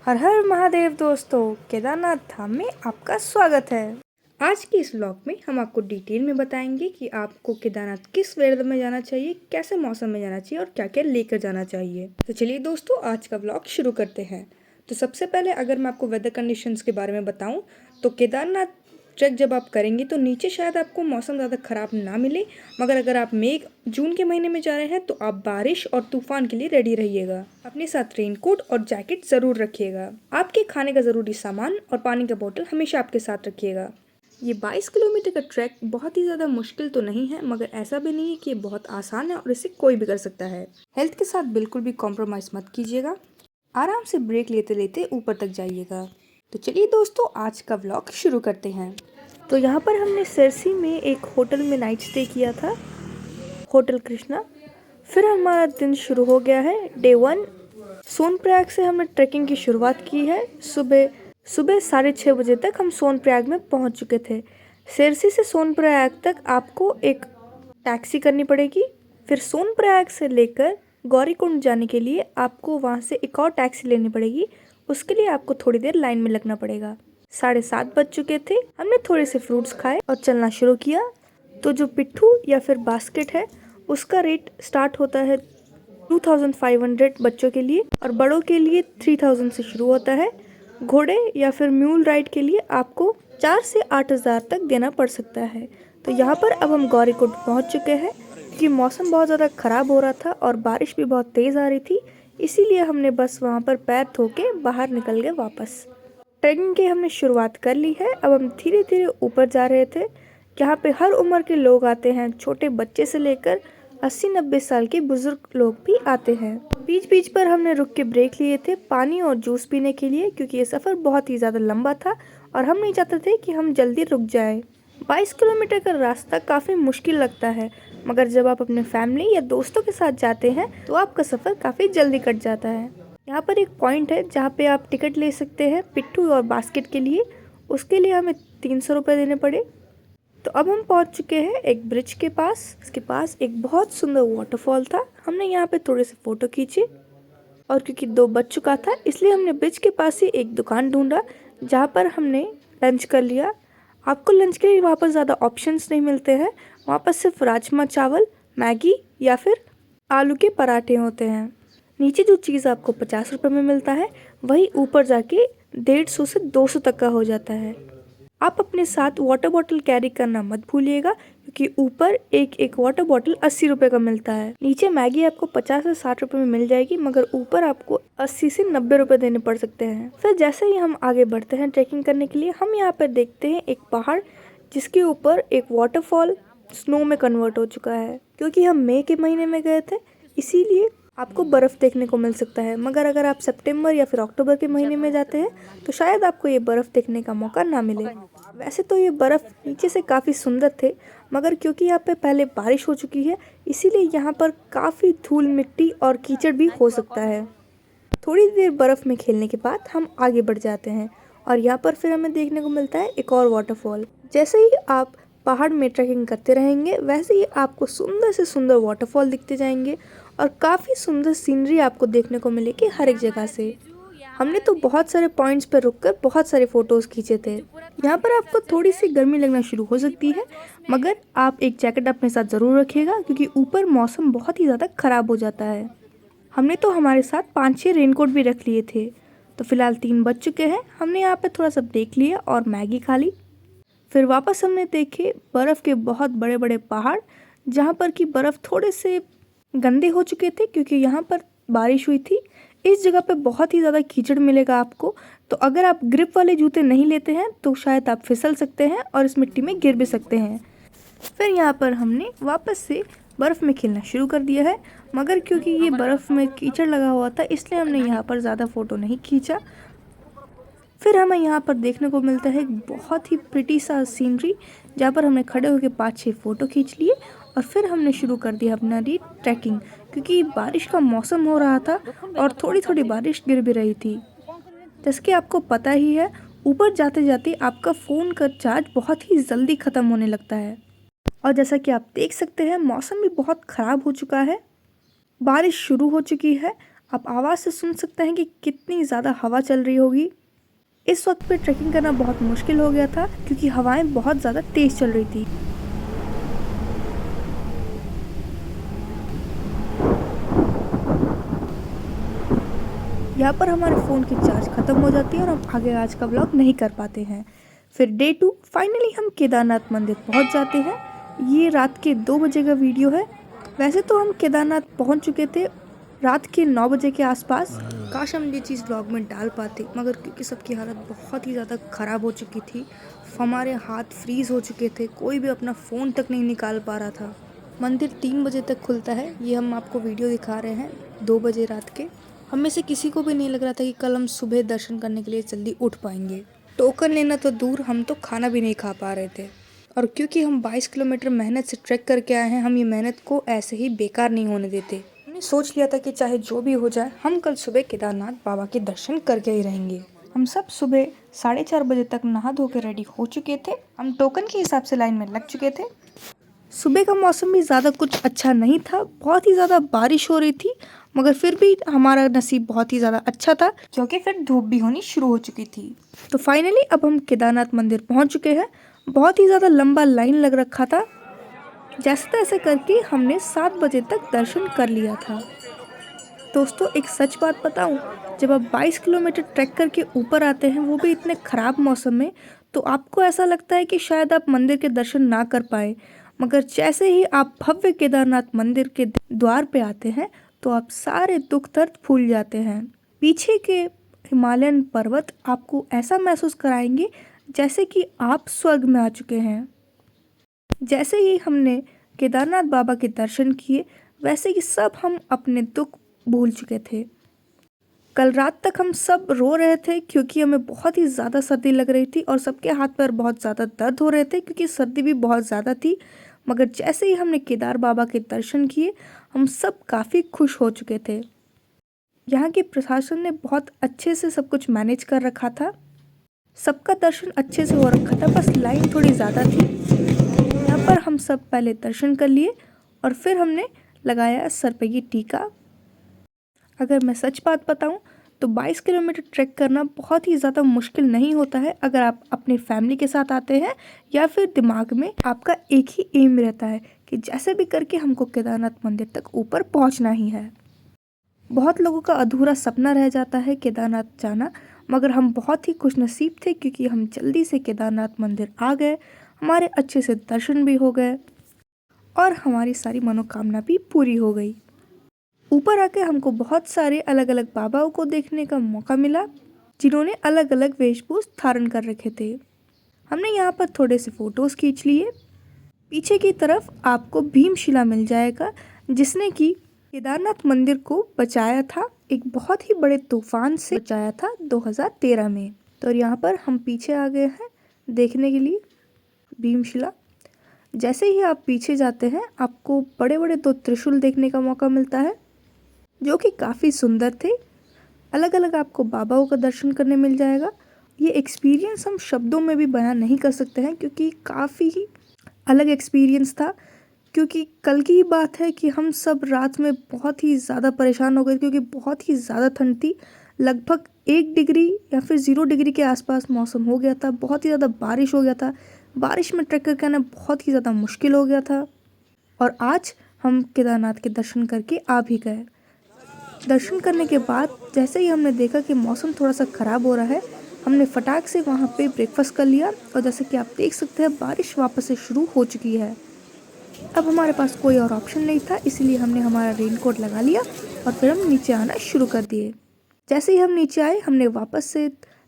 हर हर महादेव दोस्तों, केदारनाथ धाम में आपका स्वागत है। आज के इस व्लॉग में हम आपको डिटेल में बताएंगे कि आपको केदारनाथ किस वेदर में जाना चाहिए, कैसे मौसम में जाना चाहिए और क्या क्या लेकर जाना चाहिए। तो चलिए दोस्तों, आज का व्लॉग शुरू करते हैं। तो सबसे पहले अगर मैं आपको वेदर कंडीशंस के बारे में बताऊं तो केदारनाथ ट्रैक जब आप करेंगे तो नीचे शायद आपको मौसम ज़्यादा ख़राब ना मिले, मगर अगर आप मई जून के महीने में जा रहे हैं तो आप बारिश और तूफान के लिए रेडी रहिएगा। अपने साथ रेनकोट और जैकेट ज़रूर रखिएगा। आपके खाने का ज़रूरी सामान और पानी का बोतल हमेशा आपके साथ रखिएगा। ये 22 किलोमीटर का ट्रैक बहुत ही ज़्यादा मुश्किल तो नहीं है, मगर ऐसा भी नहीं है कि ये बहुत आसान है और इसे कोई भी कर सकता है। हेल्थ के साथ बिल्कुल भी कॉम्प्रोमाइज़ मत कीजिएगा। आराम से ब्रेक लेते लेते ऊपर तक जाइएगा। तो चलिए दोस्तों, आज का व्लॉग शुरू करते हैं। तो यहाँ पर हमने सिरसी में एक होटल में नाइट स्टे किया था, होटल कृष्णा। फिर हमारा दिन शुरू हो गया है, डे 1। सोनप्रयाग से हमने ट्रैकिंग की शुरुआत की है। सुबह 6:30 बजे तक हम सोनप्रयाग में पहुँच चुके थे। सिरसी से सोनप्रयाग तक आपको एक टैक्सी करनी पड़ेगी। फिर सोनप्रयाग से लेकर गौरीकुंड जाने के लिए आपको वहाँ से एक और टैक्सी लेनी पड़ेगी। उसके लिए आपको थोड़ी देर लाइन में लगना पड़ेगा। 7:30 बज चुके थे। हमने थोड़े से फ्रूट्स खाए और चलना शुरू किया। तो जो पिट्ठू या फिर बास्केट है उसका रेट स्टार्ट होता है 2500 बच्चों के लिए और बड़ों के लिए 3000 से शुरू होता है। घोड़े या फिर म्यूल राइड के लिए आपको 4 से 8,000 तक देना पड़ सकता है। तो यहाँ पर अब हम गौरीकुंड पहुँच चुके हैं क्योंकि मौसम बहुत ज़्यादा ख़राब हो रहा था और बारिश भी बहुत तेज़ आ रही थी, इसीलिए हमने बस वहाँ पर पैर धो के बाहर निकल गए वापस। ट्रैकिंग की हमने शुरुआत कर ली है। अब हम धीरे धीरे ऊपर जा रहे थे। यहाँ पे हर उम्र के लोग आते हैं, छोटे बच्चे से लेकर 80-90 साल के बुजुर्ग लोग भी आते हैं। बीच बीच पर हमने रुक के ब्रेक लिए थे पानी और जूस पीने के लिए, क्योंकि ये सफ़र बहुत ही ज़्यादा लंबा था और हम नहीं चाहते थे कि हम जल्दी रुक जाए। 22 किलोमीटर का रास्ता काफ़ी मुश्किल लगता है, मगर जब आप अपने फैमिली या दोस्तों के साथ जाते हैं तो आपका सफ़र काफ़ी जल्दी कट जाता है। यहाँ पर एक पॉइंट है जहाँ पे आप टिकट ले सकते हैं पिट्ठू और बास्केट के लिए। उसके लिए हमें 300 रुपये देने पड़े। तो अब हम पहुँच चुके हैं एक ब्रिज के पास। इसके पास एक बहुत सुंदर वाटरफॉल था। हमने यहाँ पे थोड़े से फ़ोटो खींचे और क्योंकि 2 बज चुका था इसलिए हमने ब्रिज के पास ही एक दुकान ढूंढा जहाँ पर हमने लंच कर लिया। आपको लंच के लिए वहाँ पर ज़्यादा ऑप्शंस नहीं मिलते हैं। वहाँ पर सिर्फ राजमा चावल, मैगी या फिर आलू के पराठे होते हैं। नीचे जो चीज़ आपको 50 रुपये में मिलता है वही ऊपर जाके 150 से 200 तक का हो जाता है। आप अपने साथ वाटर बॉटल कैरी करना मत भूलिएगा, क्योंकि ऊपर एक वाटर बॉटल 80 रुपये का मिलता है। नीचे मैगी आपको 50 से 60 रुपये में मिल जाएगी, मगर ऊपर आपको 80 से 90 रुपये देने पड़ सकते हैं। फिर जैसे ही हम आगे बढ़ते हैं ट्रैकिंग करने के लिए, हम यहाँ पर देखते हैं एक पहाड़ जिसके ऊपर एक वाटरफॉल स्नो में कन्वर्ट हो चुका है। क्योंकि हम मई के महीने में गए थे इसीलिए आपको बर्फ़ देखने को मिल सकता है, मगर अगर आप सितंबर या फिर अक्टूबर के महीने में जाते हैं तो शायद आपको ये बर्फ़ देखने का मौका ना मिले। वैसे तो ये बर्फ़ नीचे से काफ़ी सुंदर थे, मगर क्योंकि यहाँ पे पहले बारिश हो चुकी है इसीलिए यहाँ पर काफ़ी धूल मिट्टी और कीचड़ भी हो सकता है। थोड़ी देर बर्फ़ में खेलने के बाद हम आगे बढ़ जाते हैं और यहाँ पर फिर हमें देखने को मिलता है एक और वाटरफॉल। जैसे ही आप पहाड़ में ट्रैकिंग करते रहेंगे वैसे ही आपको सुंदर से सुंदर वाटरफॉल दिखते जाएंगे और काफ़ी सुंदर सीनरी आपको देखने को मिलेगी हर एक जगह से। हमने तो बहुत सारे पॉइंट्स पर रुककर बहुत सारे फ़ोटोज़ खींचे थे। यहाँ पर आपको थोड़ी सी गर्मी लगना शुरू हो सकती है, मगर आप एक जैकेट अपने साथ ज़रूर रखिएगा क्योंकि ऊपर मौसम बहुत ही ज़्यादा ख़राब हो जाता है। हमने तो हमारे साथ 5-6 रेनकोट भी रख लिए थे। तो फिलहाल 3 बज चुके हैं। हमने यहाँ पे थोड़ा सा ब्रेक लिया और मैगी खा ली। फिर वापस हमने देखे बर्फ़ के बहुत बड़े बड़े पहाड़, जहाँ पर कि बर्फ़ थोड़े से गंदे हो चुके थे क्योंकि यहाँ पर बारिश हुई थी। इस जगह पे बहुत ही ज़्यादा कीचड़ मिलेगा आपको, तो अगर आप ग्रिप वाले जूते नहीं लेते हैं तो शायद आप फिसल सकते हैं और इस मिट्टी में गिर भी सकते हैं। फिर यहाँ पर हमने वापस से बर्फ़ में खेलना शुरू कर दिया है, मगर क्योंकि ये बर्फ़ में कीचड़ लगा हुआ था इसलिए हमने यहाँ पर ज़्यादा फ़ोटो नहीं खींचा। फिर हमें यहाँ पर देखने को मिलता है एक बहुत ही प्रिटी सा सीनरी, जहाँ पर हमने खड़े होकर 5-6 फ़ोटो खींच लिए और फिर हमने शुरू कर दिया अपना ट्रैकिंग, क्योंकि बारिश का मौसम हो रहा था और थोड़ी थोड़ी बारिश गिर भी रही थी। जैसे कि आपको पता ही है, ऊपर जाते जाते आपका फ़ोन का चार्ज बहुत ही जल्दी ख़त्म होने लगता है। और जैसा कि आप देख सकते हैं मौसम भी बहुत ख़राब हो चुका है, बारिश शुरू हो चुकी है। आप आवाज़ से सुन सकते हैं कि कितनी ज़्यादा हवा चल रही होगी। इस वक्त पे ट्रैकिंग करना बहुत मुश्किल हो गया था क्योंकि हवाएं बहुत ज़्यादा तेज़ चल रही थी। यहाँ पर हमारे फ़ोन की चार्ज ख़त्म हो जाती है और हम आगे आज का ब्लॉग नहीं कर पाते हैं। फिर डे 2 फाइनली हम केदारनाथ मंदिर पहुँच जाते हैं। ये रात के 2 बजे का वीडियो है। वैसे तो हम केदारनाथ पहुँच चुके थे रात के 9 बजे के आसपास। काश हम ये चीज़ ब्लॉग में डाल पाते, मगर क्योंकि सबकी हालत बहुत ही ज़्यादा ख़राब हो चुकी थी, हमारे हाथ फ्रीज़ हो चुके थे, कोई भी अपना फ़ोन तक नहीं निकाल पा रहा था। मंदिर 3 बजे तक खुलता है। ये हम आपको वीडियो दिखा रहे हैं 2 बजे रात के। हम में से किसी को भी नहीं लग रहा था कि कल हम सुबह दर्शन करने के लिए जल्दी उठ पाएंगे। टोकन लेना तो दूर, हम तो खाना भी नहीं खा पा रहे थे। और क्योंकि हम 22 किलोमीटर मेहनत से ट्रैक करके आए हैं, हम ये मेहनत को ऐसे ही बेकार नहीं होने देते। हमने सोच लिया था कि चाहे जो भी हो जाए, हम कल सुबह केदारनाथ बाबा के दर्शन करके ही रहेंगे। हम सब सुबह 4:30 बजे तक नहा धो के रेडी हो चुके थे। हम टोकन के हिसाब से लाइन में लग चुके थे। सुबह का मौसम भी ज़्यादा कुछ अच्छा नहीं था, बहुत ही ज़्यादा बारिश हो रही थी, मगर फिर भी हमारा नसीब बहुत ही ज़्यादा अच्छा था क्योंकि फिर धूप भी होनी शुरू हो चुकी थी। तो फाइनली अब हम केदारनाथ मंदिर पहुंच चुके हैं। बहुत ही ज़्यादा लंबा लाइन लग रखा था। जैसे तैसे करके हमने 7 बजे तक दर्शन कर लिया था। दोस्तों एक सच बात बताऊं, जब आप 22 किलोमीटर ट्रैक करके ऊपर आते हैं, वो भी इतने ख़राब मौसम में, तो आपको ऐसा लगता है कि शायद आप मंदिर के दर्शन ना कर पाए। मगर जैसे ही आप भव्य केदारनाथ मंदिर के द्वार पे आते हैं, तो आप सारे दुख दर्द भूल जाते हैं। पीछे के हिमालयन पर्वत आपको ऐसा महसूस कराएंगे जैसे कि आप स्वर्ग में आ चुके हैं। जैसे ही हमने केदारनाथ बाबा के दर्शन किए, वैसे ही सब हम अपने दुख भूल चुके थे। कल रात तक हम सब रो रहे थे क्योंकि हमें बहुत ही ज़्यादा सर्दी लग रही थी और सबके हाथ पैर बहुत ज़्यादा दर्द हो रहे थे क्योंकि सर्दी भी बहुत ज़्यादा थी। मगर जैसे ही हमने केदार बाबा के दर्शन किए, हम सब काफ़ी खुश हो चुके थे। यहाँ के प्रशासन ने बहुत अच्छे से सब कुछ मैनेज कर रखा था। सबका दर्शन अच्छे से हो रखा था, बस लाइन थोड़ी ज़्यादा थी। यहाँ पर हम सब पहले दर्शन कर लिए और फिर हमने लगाया सर पे ये टीका। अगर मैं सच बात बताऊं तो 22 किलोमीटर ट्रैक करना बहुत ही ज़्यादा मुश्किल नहीं होता है अगर आप अपनी फैमिली के साथ आते हैं या फिर दिमाग में आपका एक ही एम रहता है कि जैसे भी करके हमको केदारनाथ मंदिर तक ऊपर पहुंचना ही है। बहुत लोगों का अधूरा सपना रह जाता है केदारनाथ जाना, मगर हम बहुत ही खुशनसीब थे क्योंकि हम जल्दी से केदारनाथ मंदिर आ गए, हमारे अच्छे से दर्शन भी हो गए और हमारी सारी मनोकामना भी पूरी हो गई। ऊपर आके हमको बहुत सारे अलग अलग बाबाओं को देखने का मौका मिला जिन्होंने अलग अलग वेशभूष धारण कर रखे थे। हमने यहाँ पर थोड़े से फ़ोटोज़ खींच लिए। पीछे की तरफ आपको भीमशिला मिल जाएगा जिसने कि केदारनाथ मंदिर को बचाया था, एक बहुत ही बड़े तूफान से बचाया था 2013 में। तो यहाँ पर हम पीछे आ गए हैं देखने के लिए भीमशिला। जैसे ही आप पीछे जाते हैं, आपको बड़े बड़े 2 त्रिशूल देखने का मौका मिलता है जो कि काफ़ी सुंदर थे। अलग अलग आपको बाबाओं का दर्शन करने मिल जाएगा। ये एक्सपीरियंस हम शब्दों में भी बयान नहीं कर सकते हैं क्योंकि काफ़ी ही अलग एक्सपीरियंस था। क्योंकि कल की ही बात है कि हम सब रात में बहुत ही ज़्यादा परेशान हो गए क्योंकि बहुत ही ज़्यादा ठंड थी। लगभग 1 डिग्री या फिर 0 डिग्री के आसपास मौसम हो गया था। बहुत ही ज़्यादा बारिश हो गया था। बारिश में ट्रैक करके आना बहुत ही ज़्यादा मुश्किल हो गया था। और आज हम केदारनाथ के दर्शन करके आ भी गए। दर्शन करने के बाद जैसे ही हमने देखा कि मौसम थोड़ा सा ख़राब हो रहा है, हमने फटाक से वहाँ पे ब्रेकफास्ट कर लिया और जैसे कि आप देख सकते हैं बारिश वापस से शुरू हो चुकी है। अब हमारे पास कोई और ऑप्शन नहीं था, इसीलिए हमने हमारा रेनकोट लगा लिया और फिर हम नीचे आना शुरू कर दिए। जैसे ही हम नीचे आए, हमने वापस से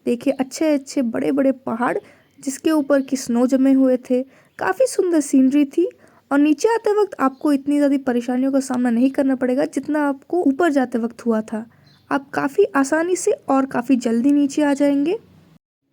देखे अच्छे अच्छे बड़े बड़े पहाड़ जिसके ऊपर की स्नो जमे हुए थे। काफ़ी सुंदर सीनरी थी और नीचे आते वक्त आपको इतनी ज़्यादा परेशानियों का सामना नहीं करना पड़ेगा जितना आपको ऊपर जाते वक्त हुआ था। आप काफ़ी आसानी से और काफ़ी जल्दी नीचे आ जाएंगे।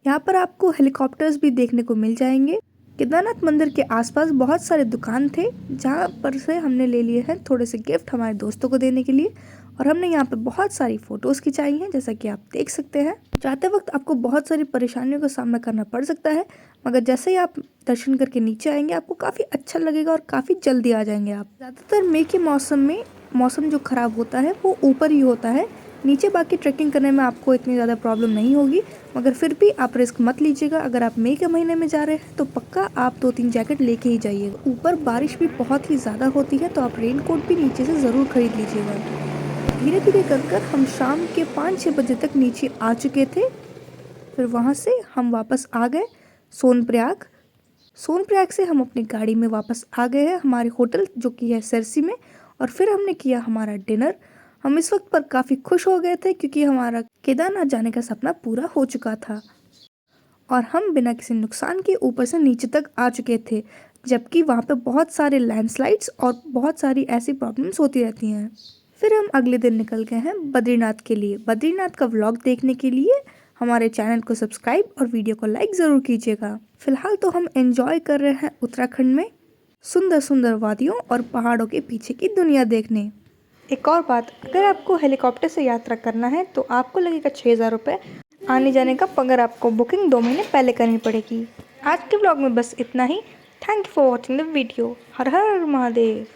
यहाँ पर आपको हेलीकॉप्टर्स भी देखने को मिल जाएंगे। केदारनाथ मंदिर के आसपास बहुत सारे दुकान थे जहाँ पर से हमने ले लिए हैं थोड़े से गिफ्ट हमारे दोस्तों को देने के लिए। और हमने यहाँ पे बहुत सारी फ़ोटोज़ खिंचाई हैं, जैसा कि आप देख सकते हैं। जाते वक्त आपको बहुत सारी परेशानियों का सामना करना पड़ सकता है, मगर जैसे ही आप दर्शन करके नीचे आएंगे आपको काफ़ी अच्छा लगेगा और काफ़ी जल्दी आ जाएंगे आप। ज़्यादातर मई के मौसम में मौसम जो ख़राब होता है वो ऊपर ही होता है, नीचे बाकी ट्रैकिंग करने में आपको इतनी ज़्यादा प्रॉब्लम नहीं होगी, मगर फिर भी आप रिस्क मत लीजिएगा। अगर आप मई के महीने में जा रहे हैं तो पक्का आप 2-3 जैकेट लेके ही जाइएगा। ऊपर बारिश भी बहुत ही ज़्यादा होती है, तो आप रेन कोट भी नीचे से ज़रूर खरीद लीजिएगा। धीरे धीरे कर हम शाम के 5-6 बजे तक नीचे आ चुके थे। फिर वहाँ से हम वापस आ गए सोनप्रयाग। सोनप्रयाग से हम अपनी गाड़ी में वापस आ गए हैं हमारे होटल, जो कि है सरसी में, और फिर हमने किया हमारा डिनर। हम इस वक्त पर काफ़ी खुश हो गए थे क्योंकि हमारा केदारनाथ जाने का सपना पूरा हो चुका था और हम बिना किसी नुकसान के ऊपर से नीचे तक आ चुके थे, जबकि वहाँ पे बहुत सारे लैंडस्लाइड्स और बहुत सारी ऐसी प्रॉब्लम्स होती रहती हैं। फिर हम अगले दिन निकल गए हैं बद्रीनाथ के लिए। बद्रीनाथ का व्लॉग देखने के लिए हमारे चैनल को सब्सक्राइब और वीडियो को लाइक ज़रूर कीजिएगा। फिलहाल तो हम एंजॉय कर रहे हैं उत्तराखंड में सुंदर सुंदर वादियों और पहाड़ों के पीछे की दुनिया देखने। एक और बात, अगर आपको हेलीकॉप्टर से यात्रा करना है तो आपको लगेगा 6,000 रुपये आने जाने का, मगर आपको बुकिंग 2 महीने पहले करनी पड़ेगी। आज के ब्लॉग में बस इतना ही। Thank you for watching the video. हर हर महादेव।